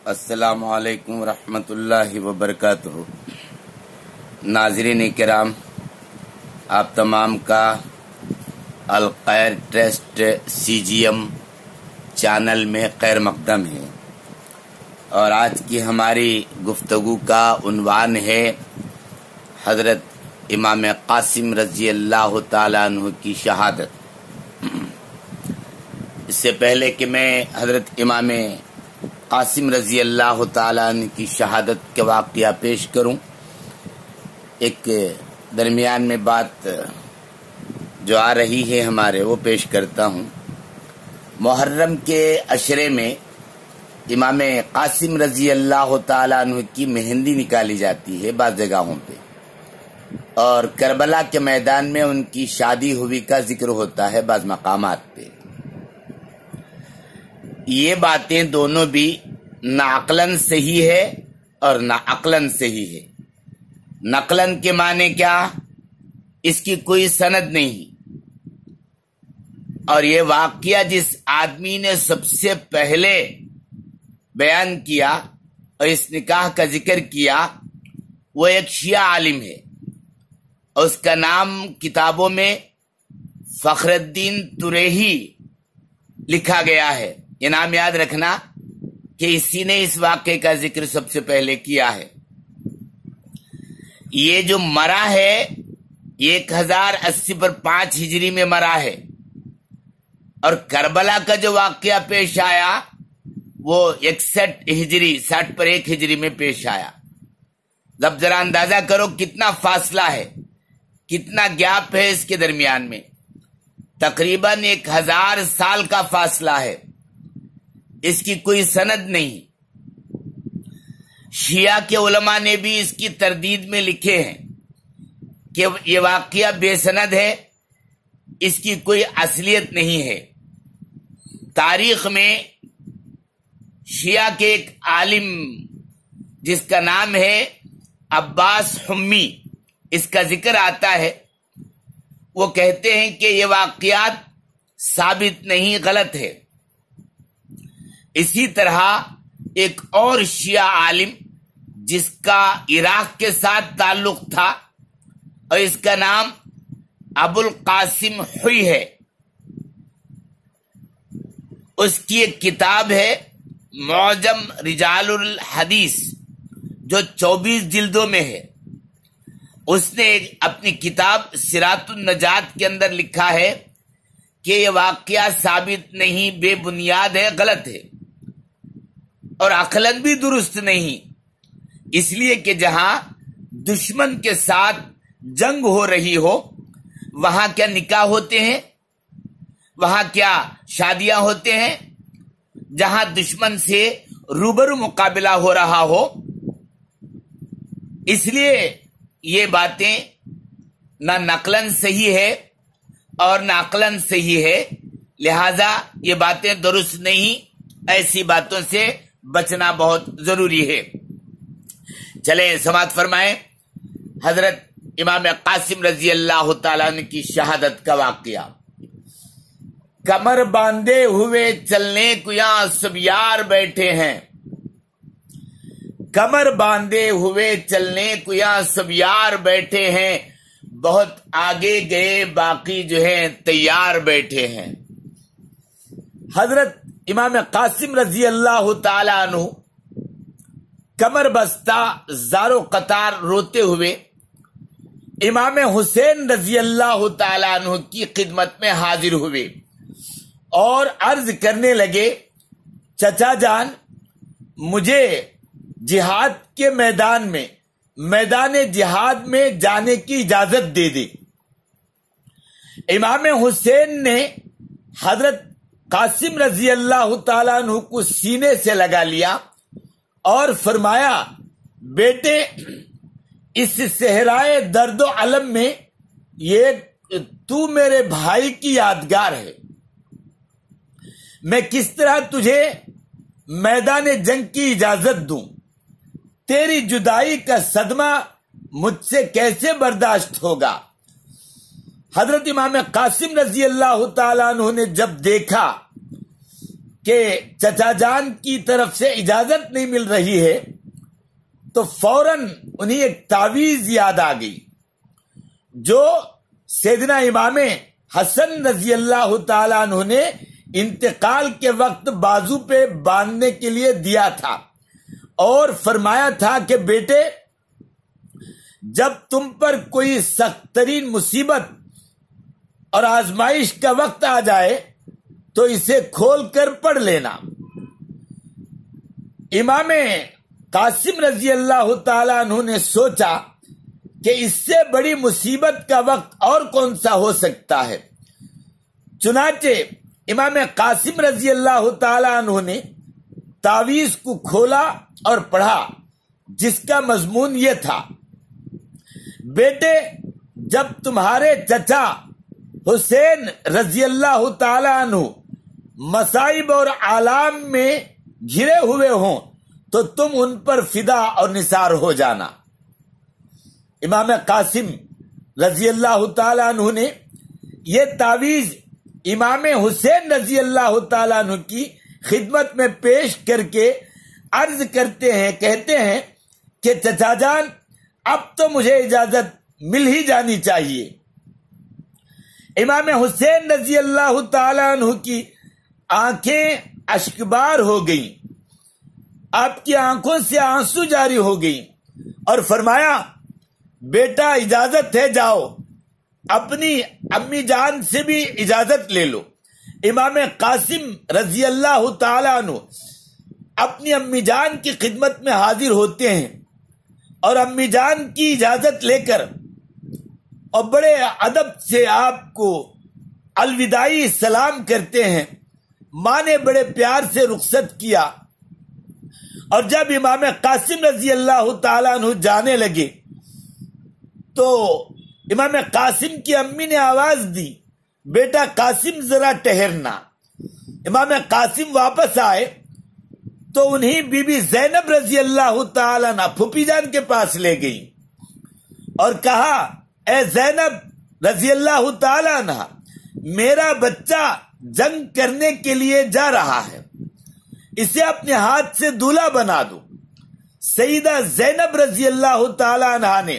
السلام علیکم ورحمۃ اللہ وبرکاتہ۔ ناظرین کرام، آپ تمام کا الخیر ٹرسٹ CGM چینل میں خیر مقدم ہے، اور آج کی ہماری گفتگو کا عنوان ہے حضرت امام قاسم رضی اللہ تعالیٰ عنہ کی شہادت۔ اس سے پہلے کہ میں حضرت امام قاسم رضی اللہ تعالیٰ عنہ کی شہادت کے واقعہ پیش کروں، ایک درمیان میں بات جو آ رہی ہے ہمارے وہ پیش کرتا ہوں۔ محرم کے عشرے میں امام قاسم رضی اللہ تعالیٰ عنہ کی مہندی نکالی جاتی ہے بعض جگہوں پہ، اور کربلا کے میدان میں ان کی شادی ہوئی کا ذکر ہوتا ہے بعض مقامات پہ۔ یہ باتیں دونوں بھی نہ عقلاً صحیح ہے اور نہ عقلاً صحیح ہے۔ نقلاً کے معنی کیا؟ اس کی کوئی سند نہیں، اور یہ واقعہ جس آدمی نے سب سے پہلے بیان کیا اور اس نکاح کا ذکر کیا وہ ایک شیعہ عالم ہے، اور اس کا نام کتابوں میں فخر الدین تریہی لکھا گیا ہے۔ یہ نام یاد رکھنا کہ اسی نے اس واقعے کا ذکر سب سے پہلے کیا ہے۔ یہ جو مرا ہے 1080 پر 5 ہجری میں مرا ہے، اور کربلا کا جو واقعہ پیش آیا وہ 61 ہجری 60 پر 1 ہجری میں پیش آیا۔ اب ذرا اندازہ کرو کتنا فاصلہ ہے، کتنا گیپ ہے اس کے درمیان میں، تقریباً 1000 سال کا فاصلہ ہے۔ اس کی کوئی سند نہیں۔ شیعہ کے علماء نے بھی اس کی تردید میں لکھے ہیں کہ یہ واقعہ بے سند ہے، اس کی کوئی اصلیت نہیں ہے۔ تاریخ میں شیعہ کے ایک عالم جس کا نام ہے عباس حمی، اس کا ذکر آتا ہے۔ وہ کہتے ہیں کہ یہ واقعات ثابت نہیں، غلط ہے۔ اسی طرح ایک اور شیعہ عالم جس کا عراق کے ساتھ تعلق تھا، اور اس کا نام ابو القاسم حوی ہے، اس کی ایک کتاب ہے معجم رجال الحدیث جو 24 جلدوں میں ہے۔ اس نے اپنی کتاب سراط النجات کے اندر لکھا ہے کہ یہ واقعہ ثابت نہیں، بے بنیاد ہے، غلط ہے، اور عقلاً بھی درست نہیں، اس لیے کہ جہاں دشمن کے ساتھ جنگ ہو رہی ہو وہاں کیا نکاح ہوتے ہیں، وہاں کیا شادیاں ہوتے ہیں؟ جہاں دشمن سے روبرو مقابلہ ہو رہا ہو۔ اس لیے یہ باتیں نہ نقلاً صحیح ہے اور نہ عقلاً صحیح ہے، لہذا یہ باتیں درست نہیں۔ ایسی باتوں سے بچنا بہت ضروری ہے۔ چلیں سماعت فرمائیں حضرت امام قاسم رضی اللہ تعالیٰ عنہ کی شہادت کا واقعہ۔ کمر باندھے ہوئے چلنے کو یہاں سب یار بیٹھے ہیں، کمر باندھے ہوئے چلنے کو یہاں سب یار بیٹھے ہیں، بہت آگے گئے باقی جو ہیں تیار بیٹھے ہیں۔ حضرت امام قاسم رضی اللہ تعالیٰ عنہ کمر بستہ زارو قطار روتے ہوئے امام حسین رضی اللہ تعالیٰ عنہ کی خدمت میں حاضر ہوئے اور عرض کرنے لگے، چچا جان مجھے جہاد کے میدان جہاد میں جانے کی اجازت دے دے۔ امام حسین نے حضرت قاسم رضی اللہ تعالیٰ عنہ کو سینے سے لگا لیا اور فرمایا، بیٹے اس صحرائے درد و علم میں یہ تو میرے بھائی کی یادگار ہے، میں کس طرح تجھے میدان جنگ کی اجازت دوں؟ تیری جدائی کا صدمہ مجھ سے کیسے برداشت ہوگا؟ حضرت امام قاسم رضی اللہ تعالیٰ عنہ نے جب دیکھا کہ چچا جان کی طرف سے اجازت نہیں مل رہی ہے تو فوراً انہیں ایک تعویذ یاد آ گئی جو سیدنا امام حسن رضی اللہ تعالیٰ عنہ نے انتقال کے وقت بازو پہ باندھنے کے لیے دیا تھا، اور فرمایا تھا کہ بیٹے جب تم پر کوئی سخت ترین مصیبت اور آزمائش کا وقت آ جائے تو اسے کھول کر پڑھ لینا۔ امام قاسم رضی اللہ تعالیٰ عنہ نے سوچا کہ اس سے بڑی مصیبت کا وقت اور کون سا ہو سکتا ہے، چنانچہ امام قاسم رضی اللہ تعالیٰ عنہ نے تعویذ کو کھولا اور پڑھا، جس کا مضمون یہ تھا: بیٹے جب تمہارے چچا حسین رضی اللہ تعالیٰ عنہ مصائب اور آلام میں گھرے ہوئے ہوں تو تم ان پر فدا اور نثار ہو جانا۔ امام قاسم رضی اللہ تعالیٰ عنہ نے یہ تعویذ امام حسین رضی اللہ تعالیٰ عنہ کی خدمت میں پیش کر کے عرض کہتے ہیں کہ چچا جان اب تو مجھے اجازت مل ہی جانی چاہیے۔ امام حسین رضی اللہ تعالیٰ عنہ کی آنکھیں اشکبار ہو گئیں، آپ کی آنکھوں سے آنسو جاری ہو گئیں اور فرمایا بیٹا اجازت ہے، جاؤ اپنی امی جان سے بھی اجازت لے لو۔ امام قاسم رضی اللہ تعالیٰ عنہ اپنی امی جان کی خدمت میں حاضر ہوتے ہیں اور امی جان کی اجازت لے کر اور بڑے ادب سے آپ کو الوداعی سلام کرتے ہیں۔ ماں نے بڑے پیار سے رخصت کیا، اور جب امام قاسم رضی اللہ تعالیٰ عنہ جانے لگے تو امام قاسم کی امی نے آواز دی، بیٹا قاسم ذرا ٹہرنا۔ امام قاسم واپس آئے تو انہیں بی بی زینب رضی اللہ تعالیٰ عنہ پھوپھی جان کے پاس لے گئی اور کہا، اے زینب رضی اللہ تعالیٰ عنہ، میرا بچہ جنگ کرنے کے لیے جا رہا ہے، اسے اپنے ہاتھ سے دولہا بنا دو۔ سیدہ زینب رضی اللہ تعالیٰ عنہ نے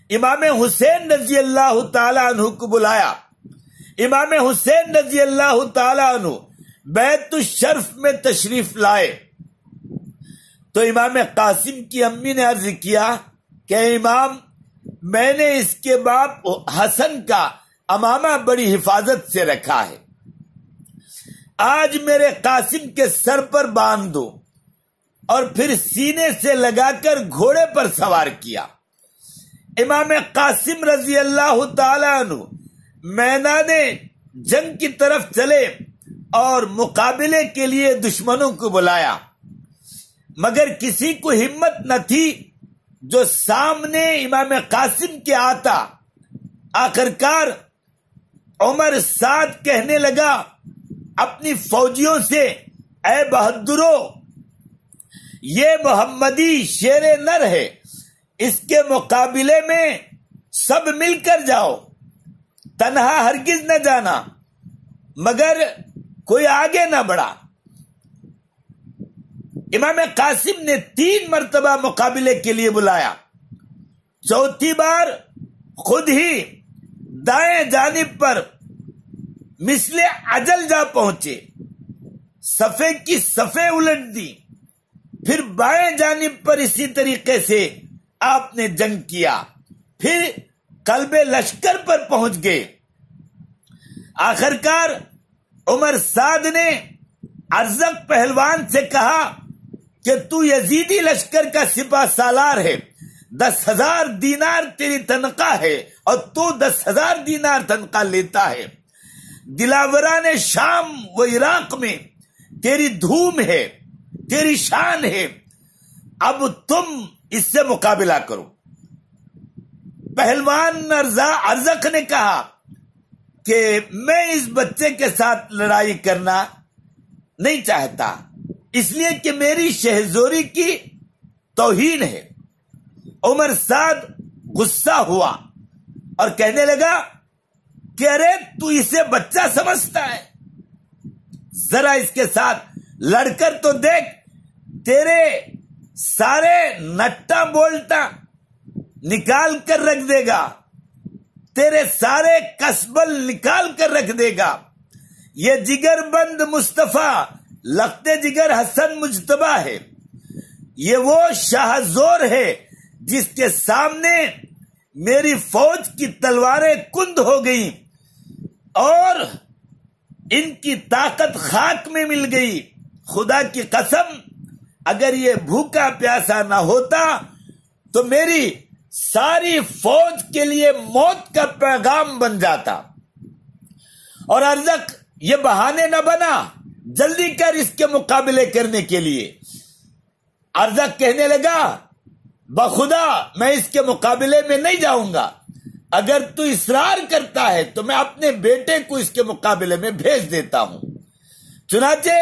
امام حسین رضی اللہ تعالیٰ عنہ کو بلایا۔ امام حسین رضی اللہ تعالیٰ عنہ بیت الشرف میں تشریف لائے تو امام قاسم کی امی نے عرض کیا کہ امام، میں نے اس کے باپ حسن کا امامہ بڑی حفاظت سے رکھا ہے، آج میرے قاسم کے سر پر باندھ دو، اور پھر سینے سے لگا کر گھوڑے پر سوار کیا۔ امام قاسم رضی اللہ تعالیٰ عنہ میدان جنگ کی طرف چلے اور مقابلے کے لیے دشمنوں کو بلایا، مگر کسی کو ہمت نہ تھی جو سامنے امام قاسم کے آتا۔ آخرکار عمر سعد کہنے لگا اپنی فوجیوں سے، اے بہادرو، یہ محمدی شیر نر ہے، اس کے مقابلے میں سب مل کر جاؤ، تنہا ہرگز نہ جانا، مگر کوئی آگے نہ بڑھا۔ امام قاسم نے 3 مرتبہ مقابلے کے لیے بلایا، چوتھی بار خود ہی دائیں جانب پر مثل اجل جا پہنچے، صفے کی صفیں الٹ دی، پھر بائیں جانب پر اسی طریقے سے آپ نے جنگ کیا، پھر قلب لشکر پر پہنچ گئے۔ آخرکار عمر سعد نے ارزق پہلوان سے کہا کہ تو یزیدی لشکر کا سپہ سالار ہے، 10,000 دینار تیری تنخواہ ہے اور تو 10,000 دینار تنخواہ لیتا ہے، دلاوران شام و عراق میں تیری دھوم ہے، تیری شان ہے، اب تم اس سے مقابلہ کرو۔ پہلوان ارزق نے کہا کہ میں اس بچے کے ساتھ لڑائی کرنا نہیں چاہتا، اس لیے کہ میری شہزوری کی توہین ہے۔ عمر سعد غصہ ہوا اور کہنے لگا کہ ارے تو اسے بچہ سمجھتا ہے، ذرا اس کے ساتھ لڑ کر تو دیکھ، تیرے سارے نٹا بولتا نکال کر رکھ دے گا، تیرے سارے کسبل نکال کر رکھ دے گا۔ یہ جگر بند مصطفیٰ لخت جگر حسن مجتبیٰ ہے، یہ وہ شاہ زور ہے جس کے سامنے میری فوج کی تلواریں کند ہو گئیں اور ان کی طاقت خاک میں مل گئی۔ خدا کی قسم، اگر یہ بھوکا پیاسا نہ ہوتا تو میری ساری فوج کے لیے موت کا پیغام بن جاتا۔ اور ارزق یہ بہانے نہ بنا، جلدی کر اس کے مقابلے کرنے کے لیے۔ ارزق کہنے لگا بخدا میں اس کے مقابلے میں نہیں جاؤں گا، اگر تو اصرار کرتا ہے تو میں اپنے بیٹے کو اس کے مقابلے میں بھیج دیتا ہوں۔ چنانچہ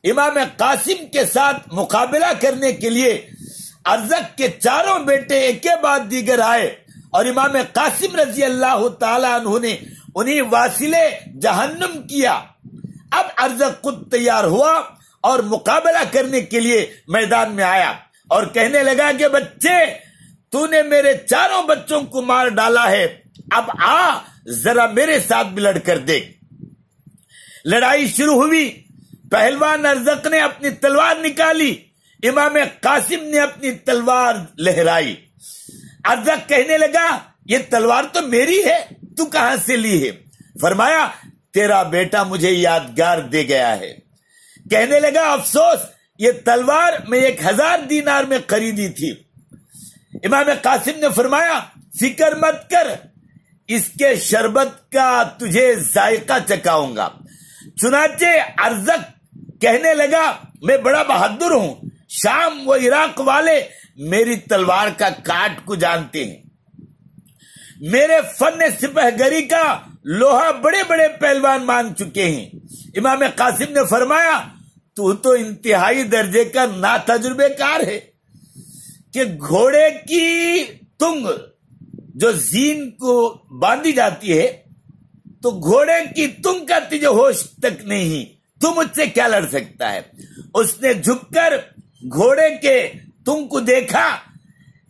امام قاسم کے ساتھ مقابلہ کرنے کے لیے ارزق کے چاروں بیٹے ایک کے بعد دیگر آئے اور امام قاسم رضی اللہ تعالی عنہ نے انہیں واصلے جہنم کیا۔ اب ارزق خود تیار ہوا اور مقابلہ کرنے کے لیے میدان میں آیا اور کہنے لگا کہ بچے، تو نے میرے چاروں بچوں کو مار ڈالا ہے، اب آ ذرا میرے ساتھ بھی لڑ کر دیکھ۔ لڑائی شروع ہوئی، پہلوان ارزق نے اپنی تلوار نکالی، امام قاسم نے اپنی تلوار لہرائی۔ ارزق کہنے لگا یہ تلوار تو میری ہے، تو کہاں سے لی ہے؟ فرمایا تیرا بیٹا مجھے یادگار دے گیا ہے۔ کہنے لگا افسوس، یہ تلوار میں 1000 دینار میں خریدی تھی۔ امام قاسم نے فرمایا فکر مت کر، اس کے شربت کا تجھے ذائقہ چکھاؤں گا۔ چنانچہ ارزق کہنے لگا میں بڑا بہادر ہوں، شام و عراق والے میری تلوار کا کاٹ کو جانتے ہیں، میرے فن سپہ گری کا لوہا بڑے بڑے پہلوان مان چکے ہیں۔ امام قاسم نے فرمایا تو انتہائی درجے کا ناتجربے کار ہے کہ گھوڑے کی تنگ جو زین کو باندھی جاتی ہے تو گھوڑے کی تنگ کا تجھے ہوش تک نہیں، تو مجھ سے کیا لڑ سکتا ہے؟ اس نے جھک کر گھوڑے کے تنگ کو دیکھا،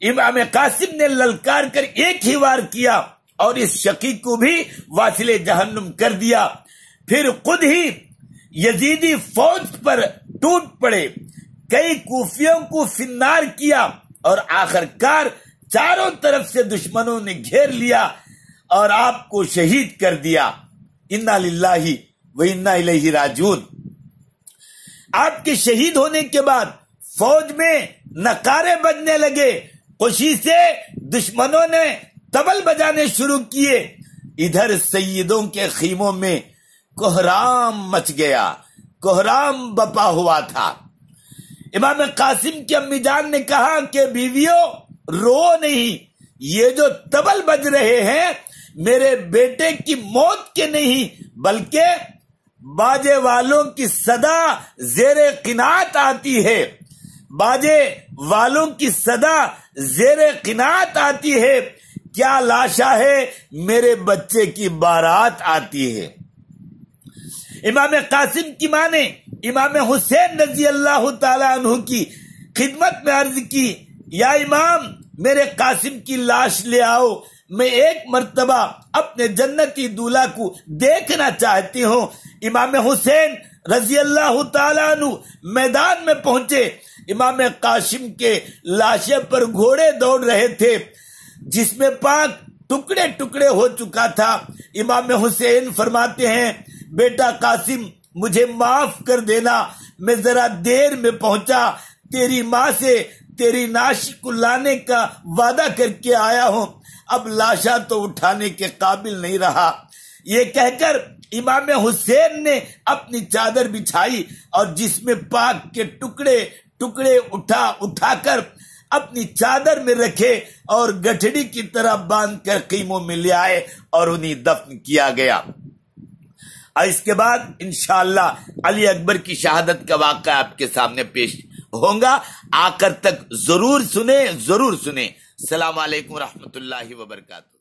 امام قاسم نے للکار کر ایک ہی وار کیا اور اس شقی کو بھی واصل جہنم کر دیا۔ پھر خود ہی یزیدی فوج پر ٹوٹ پڑے، کئی کوفیوں کو فنار کیا اور آخر کار چاروں طرف سے دشمنوں نے گھیر لیا اور آپ کو شہید کر دیا۔ انا للہ و انا الیہ راجعون۔ آپ کے شہید ہونے کے بعد فوج میں نعرے بجنے لگے، خوشی سے دشمنوں نے طبل بجانے شروع کیے۔ ادھر سیدوں کے خیموں میں کوہرام مچ گیا، کوہرام بپا ہوا تھا۔ امام قاسم کی امی جان نے کہا کہ بیویوں رو نہیں، یہ جو طبل بج رہے ہیں میرے بیٹے کی موت کے نہیں بلکہ باجے والوں کی صدا زیر قناعت آتی ہے، باجے والوں کی صدا زیر قناعت آتی ہے، کیا لاشا ہے میرے بچے کی بارات آتی ہے۔ امام قاسم کی ماں نے امام حسین رضی اللہ تعالی عنہ کی خدمت میں عرض کی یا امام میرے قاسم کی لاش لے آؤ، میں ایک مرتبہ اپنے جنتی دولہا کو دیکھنا چاہتی ہوں۔ امام حسین رضی اللہ تعالی عنہ میدان میں پہنچے، امام قاسم کے لاشے پر گھوڑے دوڑ رہے تھے جس میں پاک ٹکڑے ٹکڑے ہو چکا تھا۔ امام حسین فرماتے ہیں بیٹا قاسم مجھے معاف کر دینا، میں ذرا دیر میں پہنچا، تیری ماں سے تیری ناش کو لانے کا وعدہ کر کے آیا ہوں، اب لاشا تو اٹھانے کے قابل نہیں رہا۔ یہ کہہ کر امام حسین نے اپنی چادر بچھائی اور جس میں پاک کے ٹکڑے ٹکڑے اٹھا کر اپنی چادر میں رکھے اور گٹھڑی کی طرح باندھ کر خیموں میں لے آئے اور انہیں دفن کیا گیا۔ اور اس کے بعد انشاءاللہ علی اکبر کی شہادت کا واقعہ آپ کے سامنے پیش ہوگا، آخر تک ضرور سنیں۔ السلام علیکم ورحمۃ اللہ وبرکاتہ۔